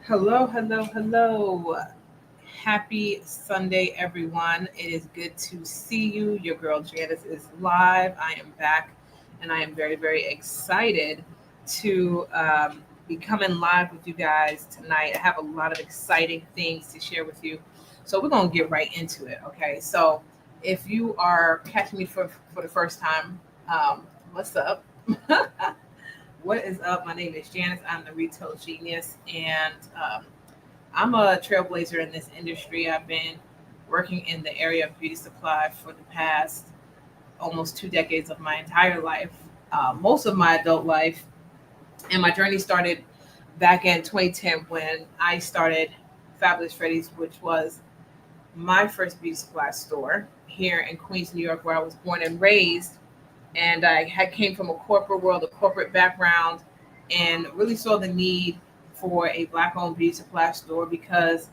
Hello, hello, hello. Happy Sunday, everyone. It is good to see you. Your girl Janice is live. I am back and I am very, very excited to be coming live with you guys tonight. I have a lot of exciting things to share with you. So, we're going to get right into it, okay? So, if you are catching me for the first time, what's up? What is up? My name is Janice. I'm the retail genius, and I'm a trailblazer in this industry. I've been working in the area of beauty supply for the past almost 2 decades of my entire life, most of my adult life. And my journey started back in 2010 when I started Fabulous Freddy's, which was my first beauty supply store here in Queens, New York, where I was born and raised. And I had came from a corporate world, a corporate background, and really saw the need for a black-owned beauty supply store because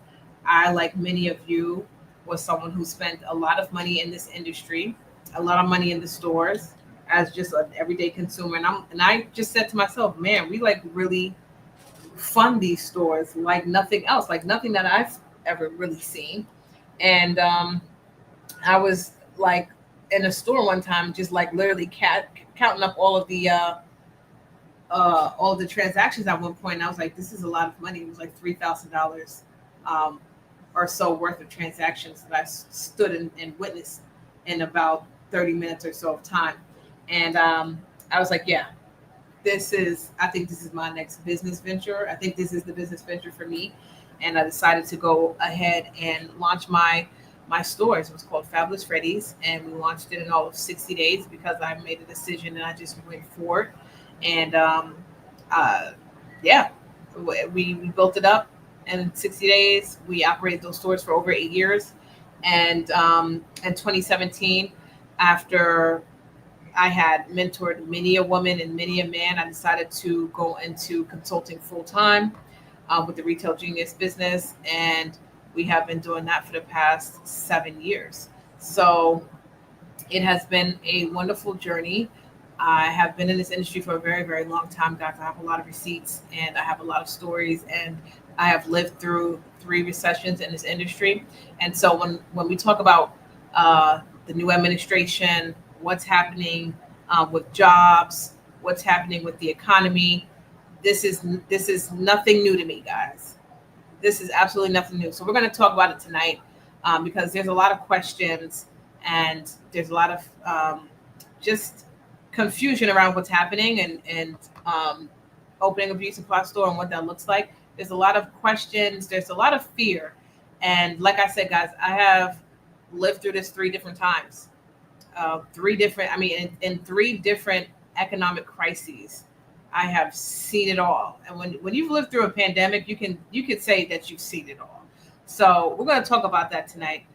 I, like many of you, was someone who spent a lot of money in this industry, a lot of money in the stores as just an everyday consumer. And I just said to myself, man, we like really fund these stores like nothing else, like nothing that I've ever really seen. And I was like in a store one time, just like literally counting up all of the transactions at one point. And I was like, this is a lot of money. It was like $3,000 um, or so worth of transactions that I stood and witnessed in about 30 minutes or so of time. And I was like, yeah, I think this is my next business venture. I think this is the business venture for me. And I decided to go ahead and launch my stores. It was called Fabulous Freddy's, and we launched it in all of 60 days because I made a decision and I just went forward. And uh, yeah, we built it up in 60 days. We operated those stores for over 8 years. And in 2017, after I had mentored many a woman and many a man, I decided to go into consulting full time with the Retail Genius business. And we have been doing that for the past 7 years. So it has been a wonderful journey. I have been in this industry for a very, very long time, guys. I have a lot of receipts and I have a lot of stories, and I have lived through three recessions in this industry. And so when we talk about the new administration, what's happening with jobs, what's happening with the economy, this is nothing new to me, guys. This is absolutely nothing new. So we're going to talk about it tonight because there's a lot of questions and there's a lot of just confusion around what's happening and opening a beauty supply store and what that looks like. There's a lot of questions. There's a lot of fear. And like I said, guys, I have lived through this three different times. In three different economic crises. I have seen it all. And when you've lived through a pandemic, you can say that you've seen it all. So we're going to talk about that tonight.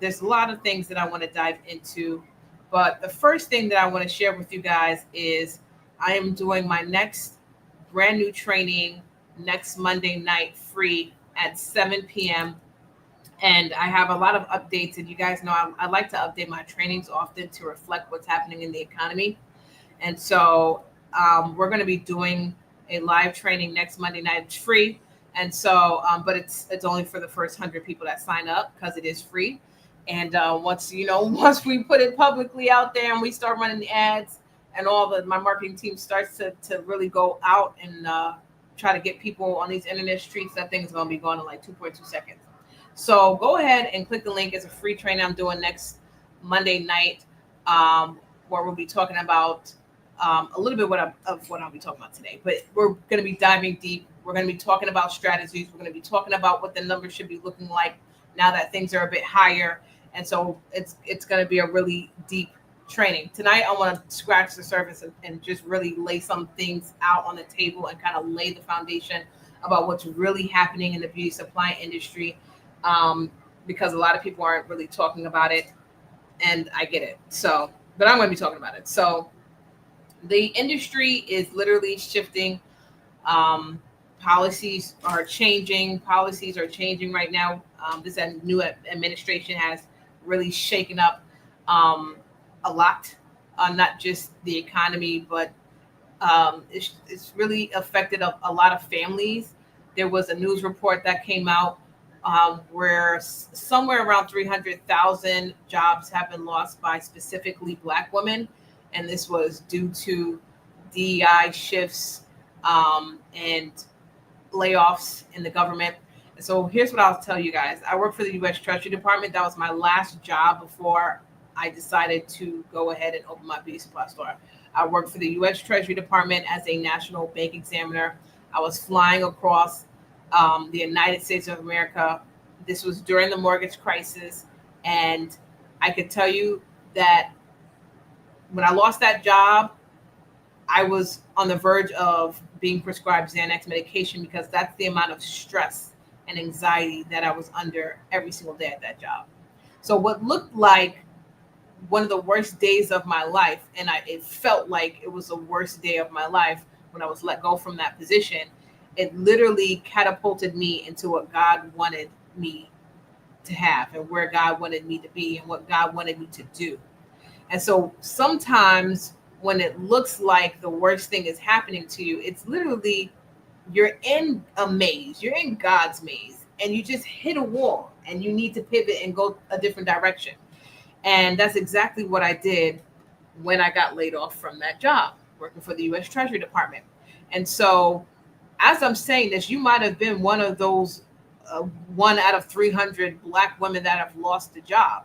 There's a lot of things that I want to dive into, but the first thing that I want to share with you guys is I am doing my next brand new training next Monday night free at 7 p.m. And I have a lot of updates. And you guys know I like to update my trainings often to reflect what's happening in the economy. And so we're going to be doing a live training next Monday night. It's free. And so, but it's only for the first 100 people that sign up because it is free. And once once we put it publicly out there and we start running the ads and my marketing team starts to really go out and try to get people on these internet streets, that thing is going to be going in like 2.2 seconds. So go ahead and click the link. It's a free training I'm doing next Monday night, where we'll be talking about a little bit of what I'll be talking about today. But we're going to be diving deep. We're going to be talking about strategies. We're going to be talking about what the numbers should be looking like now that things are a bit higher. And so it's going to be a really deep training. Tonight, I want to scratch the surface and just really lay some things out on the table and kind of lay the foundation about what's really happening in the beauty supply industry, because a lot of people aren't really talking about it, and I get it. So, but I'm going to be talking about it. So the industry is literally shifting. Um, Policies are changing. Policies are changing right now. This new administration has really shaken up a lot, not just the economy, but it's really affected a lot of families. there was a news report that came out where somewhere around 300,000 jobs have been lost by specifically Black women. And this was due to DEI shifts and layoffs in the government. So here's what I'll tell you guys. I work for the U.S. Treasury Department. That was my last job before I decided to go ahead and open my beauty supply store. I worked for the U.S. Treasury Department as a national bank examiner. I was flying across the United States of America. This was during the mortgage crisis. And I could tell you that when I lost that job, I was on the verge of being prescribed Xanax medication because that's the amount of stress and anxiety that I was under every single day at that job. So what looked like one of the worst days of my life, and it felt like it was the worst day of my life when I was let go from that position, it literally catapulted me into what God wanted me to have and where God wanted me to be and what God wanted me to do. And so sometimes when it looks like the worst thing is happening to you, it's literally you're in a maze, you're in God's maze, and you just hit a wall and you need to pivot and go a different direction. And that's exactly what I did when I got laid off from that job, working for the U.S. Treasury Department. And so as I'm saying this, you might have been one of those 1 out of 300 Black women that have lost a job.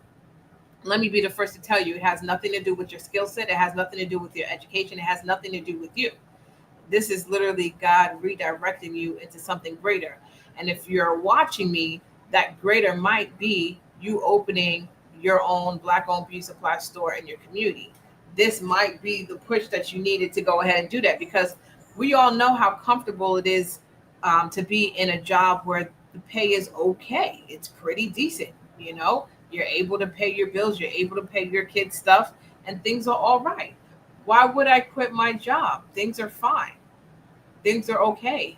Let me be the first to tell you, it has nothing to do with your skill set. It has nothing to do with your education. It has nothing to do with you. This is literally God redirecting you into something greater. And if you're watching me, that greater might be you opening your own Black-owned beauty supply store in your community. This might be the push that you needed to go ahead and do that, because we all know how comfortable it is to be in a job where the pay is okay. It's pretty decent, you know? You're able to pay your bills, you're able to pay your kids' stuff, and things are all right. Why would I quit my job? Things are fine. Things are okay.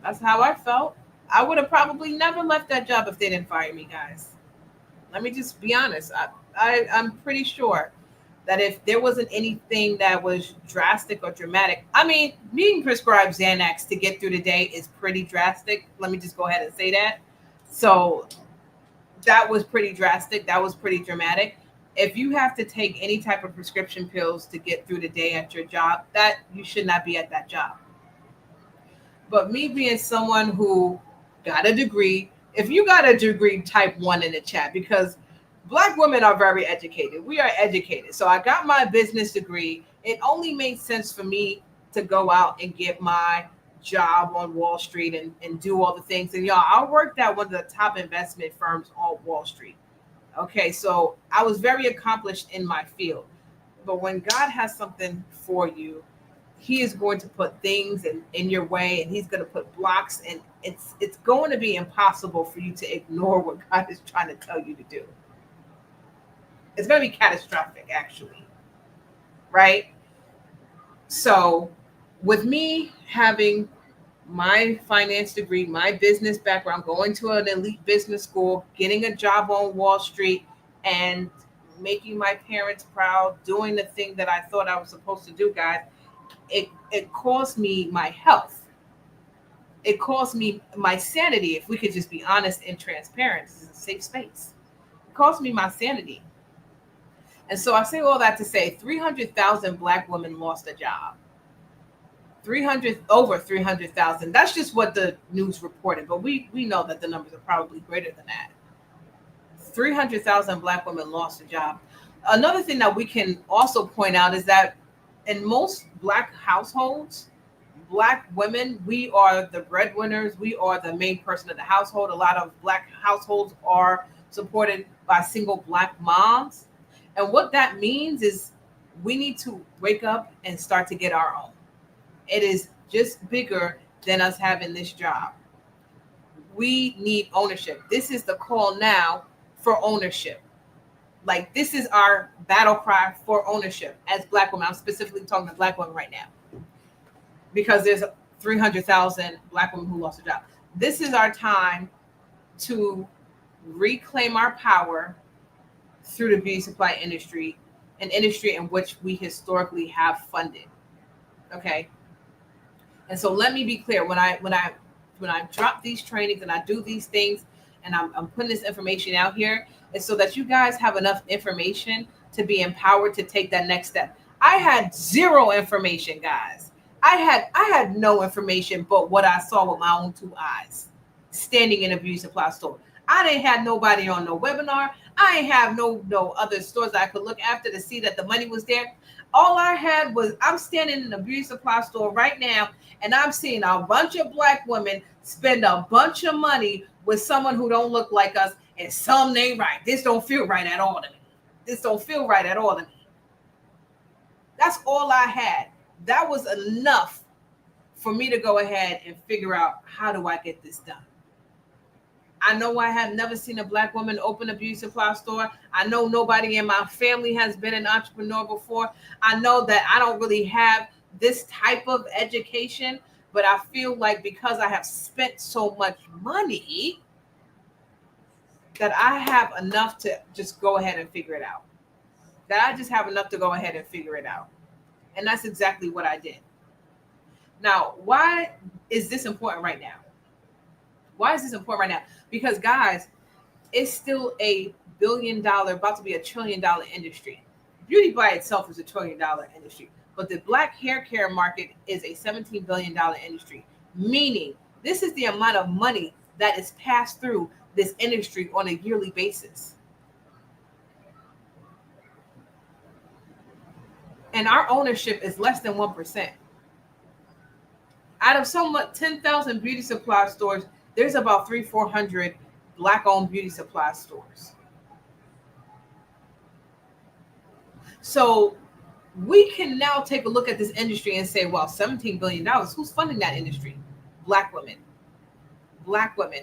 That's how I felt. I would have probably never left that job if they didn't fire me, guys. Let me just be honest. I'm pretty sure that if there wasn't anything that was drastic or dramatic, I mean, being prescribed Xanax to get through the day is pretty drastic. Let me just go ahead and say that. So that was pretty drastic. That was pretty dramatic. If you have to take any type of prescription pills to get through the day at your job, that you should not be at that job. But me being someone who got a degree, if you got a degree, type 1 in the chat, because Black women are very educated. We are educated. So I got my business degree. It only made sense for me to go out and get my job on Wall Street and do all the things. And y'all, I worked at one of the top investment firms on Wall Street. Okay, so I was very accomplished in my field. But when God has something for you, he is going to put things in your way, and he's going to put blocks, and it's going to be impossible for you to ignore what God is trying to tell you to do. It's going to be catastrophic, actually, right? So with me having my finance degree, my business background, going to an elite business school, getting a job on Wall Street, and making my parents proud, doing the thing that I thought I was supposed to do, guys, it cost me my health. It cost me my sanity, if we could just be honest and transparent. This is a safe space. It cost me my sanity. And so I say all that to say 300,000 Black women lost a job. Over 300,000. That's just what the news reported, but we know that the numbers are probably greater than that. 300,000 Black women lost a job. Another thing that we can also point out is that in most Black households, Black women, we are the breadwinners. We are the main person of the household. A lot of Black households are supported by single Black moms. And what that means is we need to wake up and start to get our own. It is just bigger than us having this job. We need ownership. This is the call now for ownership. Like, this is our battle cry for ownership as Black women. I'm specifically talking to Black women right now, because there's 300,000 Black women who lost a job. This is our time to reclaim our power through the beauty supply industry, an industry in which we historically have funded. Okay. And so let me be clear. When I when I drop these trainings and I do these things and I'm putting this information out here, is so that you guys have enough information to be empowered to take that next step. I had zero information, guys. I had no information but what I saw with my own two eyes, standing in a beauty supply store. I didn't have nobody on no webinar. I ain't have no other stores that I could look after to see that the money was there. All I had was, I'm standing in a beauty supply store right now, and I'm seeing a bunch of black women spend a bunch of money with someone who don't look like us, and some ain't right. This don't feel right at all to me. This don't feel right at all to me. That's all I had. That was enough for me to go ahead and figure out, how do I get this done? I know I have never seen a black woman open a beauty supply store. I know nobody in my family has been an entrepreneur before. I know that I don't really have this type of education, but I feel like because I have spent so much money, that I have enough to just go ahead and figure it out. That I just have enough to go ahead and figure it out. And that's exactly what I did. Now, why is this important right now? Why is this important right now? Because, guys, it's still a $1 billion, about to be $1 trillion industry. Beauty by itself is $1 trillion industry, but the black hair care market is a $17 billion industry, meaning this is the amount of money that is passed through this industry on a yearly basis. And our ownership is less than 1%. Out of somewhat 10,000 beauty supply stores, there's about 300-400 black-owned beauty supply stores. So we can now take a look at this industry and say, well, $17 billion, who's funding that industry? Black women. Black women.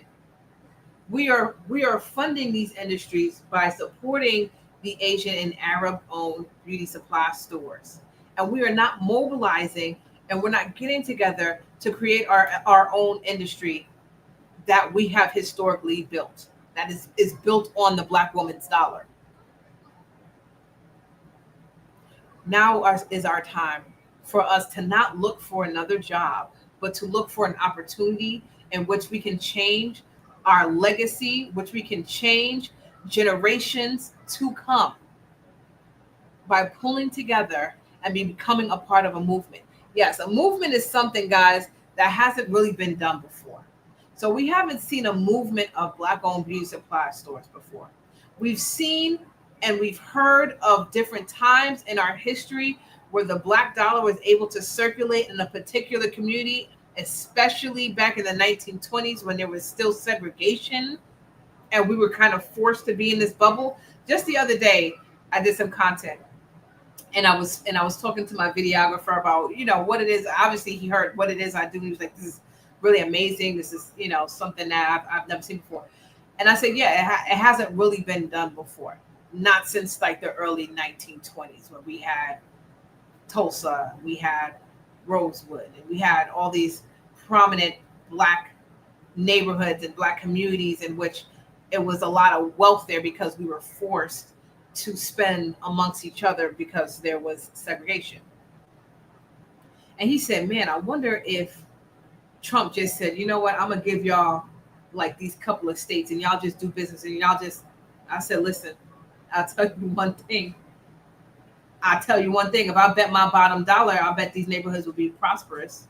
We are funding these industries by supporting the Asian and Arab-owned beauty supply stores. And we are not mobilizing, and we're not getting together to create our own industry that we have historically built, that is built on the black woman's dollar. Now is our time for us to not look for another job, but to look for an opportunity in which we can change our legacy, which we can change generations to come by pulling together and becoming a part of a movement. Yes, a movement is something, guys, that hasn't really been done before. So we haven't seen a movement of black-owned beauty supply stores before. We've seen and we've heard of different times in our history where the black dollar was able to circulate in a particular community, especially back in the 1920s when there was still segregation and we were kind of forced to be in this bubble. Just the other day, I did some content and I was talking to my videographer about, what it is. Obviously, he heard what it is I do. He was like, this is really amazing. This is, something that I've never seen before. And I said, yeah, it hasn't really been done before. Not since like the early 1920s when we had Tulsa, we had Rosewood, and we had all these prominent black neighborhoods and black communities in which it was a lot of wealth there because we were forced to spend amongst each other because there was segregation. And he said, man, I wonder if Trump just said, you know what, I'm going to give y'all like these couple of states and y'all just do business and y'all just, I said, listen, I'll tell you one thing. If I bet my bottom dollar, I bet these neighborhoods will be prosperous.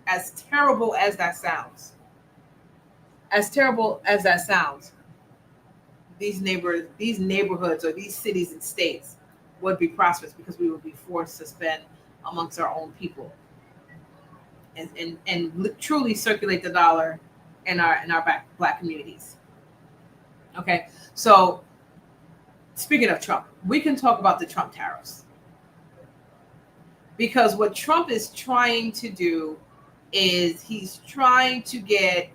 As terrible as that sounds, these neighborhoods or these cities and states would be prosperous because we would be forced to spend amongst our own people and truly circulate the dollar in our black communities. Okay, so speaking of Trump, we can talk about the Trump tariffs. Because what Trump is trying to do is he's trying to get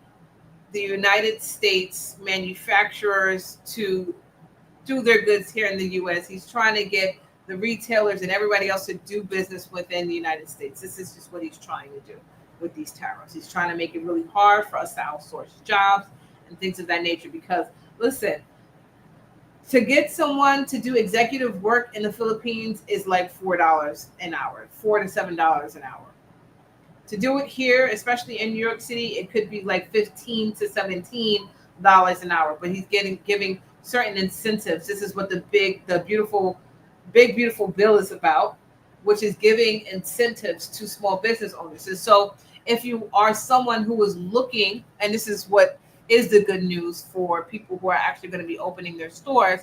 the United States manufacturers to do their goods here in the U.S. He's trying to get the retailers and everybody else to do business within the United States. This is just what he's trying to do with these tariffs. He's trying to make it really hard for us to outsource jobs and things of that nature. Because, listen, to get someone to do executive work in the Philippines is like $4 an hour, $4 to $7 an hour. To do it here, especially in New York City, it could be like $15 to $17 an hour. But he's giving certain incentives. This is what the beautiful bill is about, which is giving incentives to small business owners. And so if you are someone who is looking, and this is what is the good news for people who are actually going to be opening their stores,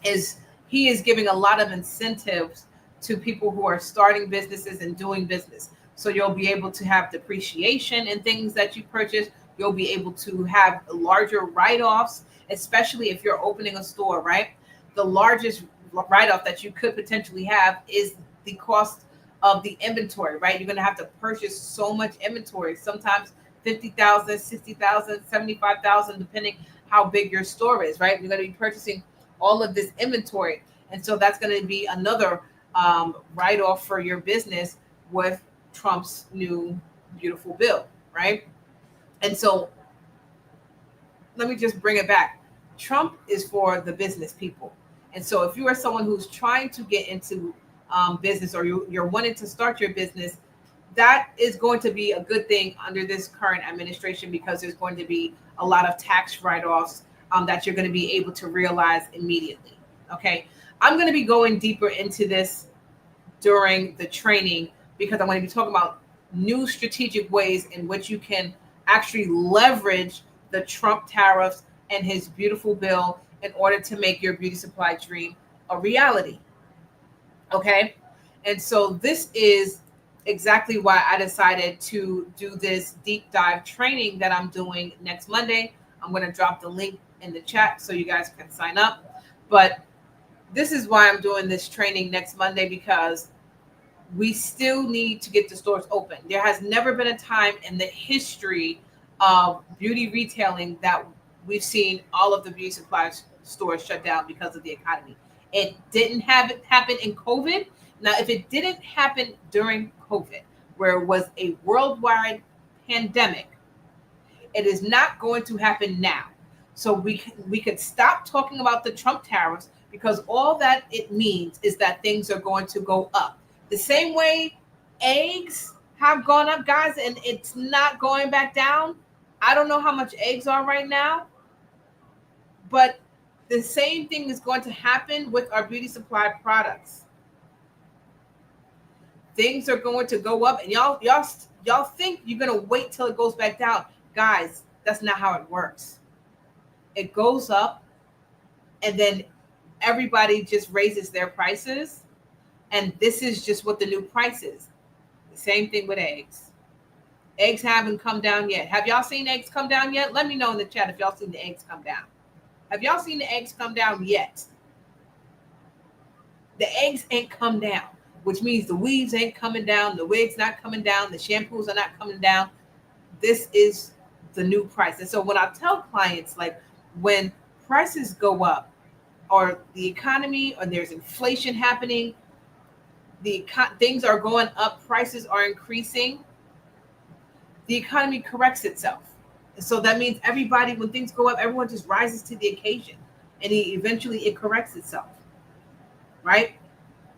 is he is giving a lot of incentives to people who are starting businesses and doing business. So you'll be able to have depreciation in things that you purchase. You'll be able to have larger write-offs, especially if you're opening a store, right? The largest write-off that you could potentially have is the cost of the inventory, right? You're going to have to purchase so much inventory, sometimes 50,000, 60,000, 75,000, depending how big your store is, right? You're going to be purchasing all of this inventory. And so that's going to be another write-off for your business with Trump's new beautiful bill, right? And so let me just bring it back. Trump is for the business people. And so if you are someone who's trying to get into business, or you're wanting to start your business, that is going to be a good thing under this current administration, because there's going to be a lot of tax write-offs that you're going to be able to realize immediately. Okay. I'm going to be going deeper into this during the training, because I'm going to be talking about new strategic ways in which you can actually leverage the Trump tariffs and his beautiful bill in order to make your beauty supply dream a reality. Okay. And so this is exactly why I decided to do this deep dive training that I'm doing next Monday. I'm going to drop the link in the chat so you guys can sign up. But this is why I'm doing this training next Monday, because we still need to get the stores open. There has never been a time in the history of beauty retailing that we've seen all of the beauty supply stores shut down because of the economy. It didn't happen in COVID. Now, if it didn't happen during COVID, where it was a worldwide pandemic, it is not going to happen now. So we could stop talking about the Trump tariffs, because all that it means is that things are going to go up. The same way eggs have gone up, guys, and it's not going back down. I don't know how much eggs are right now, but the same thing is going to happen with our beauty supply products. Things are going to go up, and y'all think you're going to wait till it goes back down. Guys, that's not how it works. It goes up, and then everybody just raises their prices, and this is just what the new price is. The same thing with eggs. Eggs haven't come down yet. Have y'all seen eggs come down yet? Let me know in the chat if y'all seen the eggs come down. Have y'all seen the eggs come down yet? The eggs ain't come down, which means the weaves ain't coming down, the wigs not coming down, the shampoos are not coming down. This is the new price. And so when I tell clients, like, when prices go up, or the economy, or there's inflation happening, things are going up, prices are increasing, the economy corrects itself. And so that means everybody, when things go up, everyone just rises to the occasion, and eventually it corrects itself, right?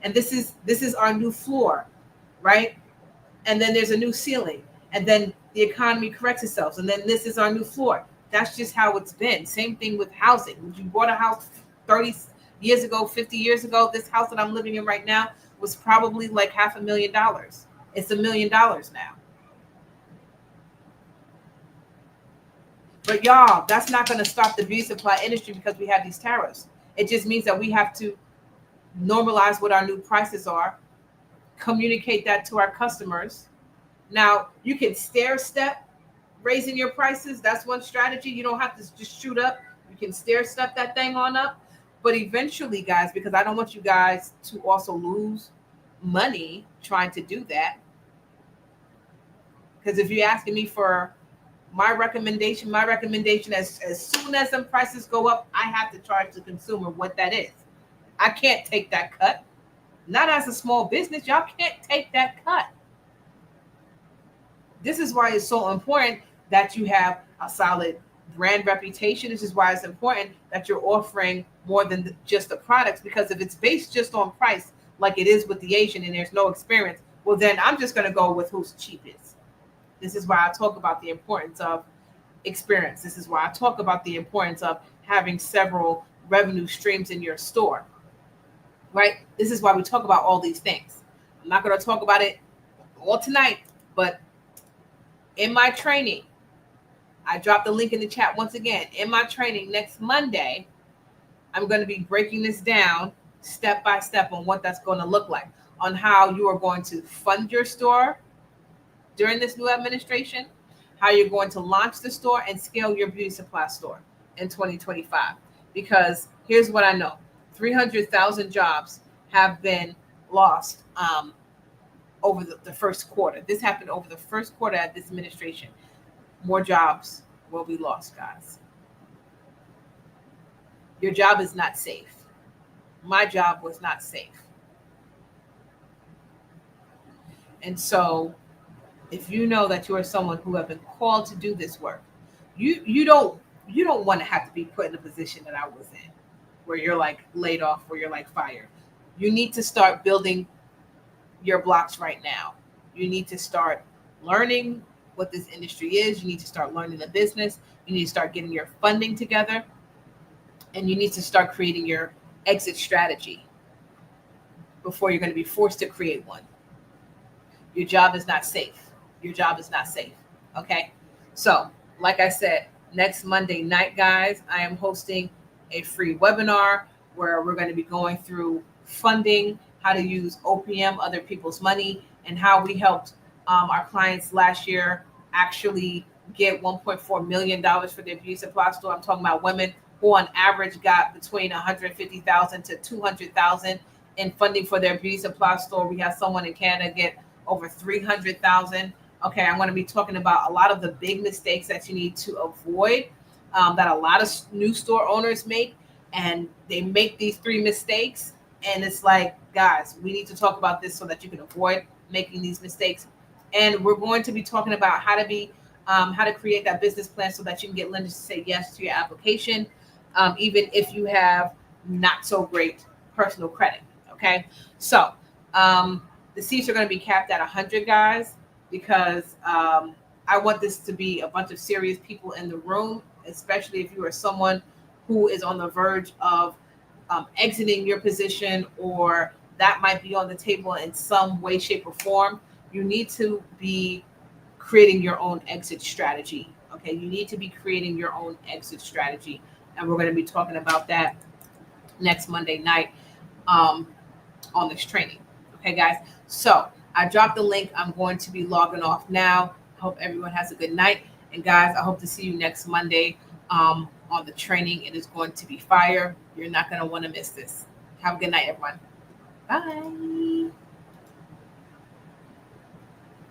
And this is our new floor, right? And then there's a new ceiling, and then the economy corrects itself, and then this is our new floor. That's just how it's been. Same thing with housing. When you bought a house 30 years ago, 50 years ago, this house that I'm living in right now was probably like $500,000. It's $1 million now. But y'all, that's not going to stop the beauty supply industry because we have these tariffs. It just means that we have to normalize what our new prices are, communicate that to our customers. Now, you can stair step raising your prices. That's one strategy. You don't have to just shoot up. You can stair step that thing on up. But eventually, guys, because I don't want you guys to also lose money trying to do that. Because if you're asking me for my recommendation as soon as some prices go up, I have to charge the consumer what that is. I can't take that cut. Not as a small business. Y'all can't take that cut. This is why it's so important that you have a solid brand reputation. This is why it's important that you're offering more than just the products, because if it's based just on price, like it is with the Asian, and there's no experience, well, then I'm just going to go with who's cheapest. This is why I talk about the importance of experience. This is why I talk about the importance of having several revenue streams in your store, right? This is why we talk about all these things. I'm not going to talk about it all tonight, but in my training, I dropped the link in the chat once again. In my training next Monday, I'm going to be breaking this down step by step on what that's going to look like, on how you are going to fund your store during this new administration, how you're going to launch the store and scale your beauty supply store in 2025. Because here's what I know: 300,000 jobs have been lost over the first quarter. This happened over the first quarter of this administration. More jobs will be lost, guys. Your job is not safe. My job was not safe. And so if you know that you are someone who have been called to do this work, you don't want to have to be put in the position that I was in, where you're like laid off, where you're like fired. You need to start building your blocks right now. You need to start learning what this industry is. You need to start learning the business. You need to start getting your funding together, and you need to start creating your exit strategy before you're going to be forced to create one. Your job is not safe. Your job is not safe. Okay. So, like I said, next Monday night, guys, I am hosting a free webinar where we're going to be going through funding, how to use OPM, other people's money, and how we helped our clients last year actually get $1.4 million for their beauty supply store. I'm talking about women who on average got between $150,000 to $200,000 in funding for their beauty supply store. We have someone in Canada get over $300,000. Okay, I'm going to be talking about a lot of the big mistakes that you need to avoid, that a lot of new store owners make, and they make these 3 mistakes, and it's like, guys, we need to talk about this so that you can avoid making these mistakes. And we're going to be talking about how to create that business plan so that you can get lenders to say yes to your application, even if you have not so great personal credit. Okay, so the seats are going to be capped at 100, guys, because I want this to be a bunch of serious people in the room, especially if you are someone who is on the verge of exiting your position, or that might be on the table in some way, shape, or form. You need to be creating your own exit strategy. Okay, you need to be creating your own exit strategy, and we're going to be talking about that next Monday night on this training. Okay, guys. So I dropped the link. I'm going to be logging off now. Hope everyone has a good night, and guys, I hope to see you next Monday on the training. It is going to be fire. You're not going to want to miss this. Have a good night, everyone. Bye.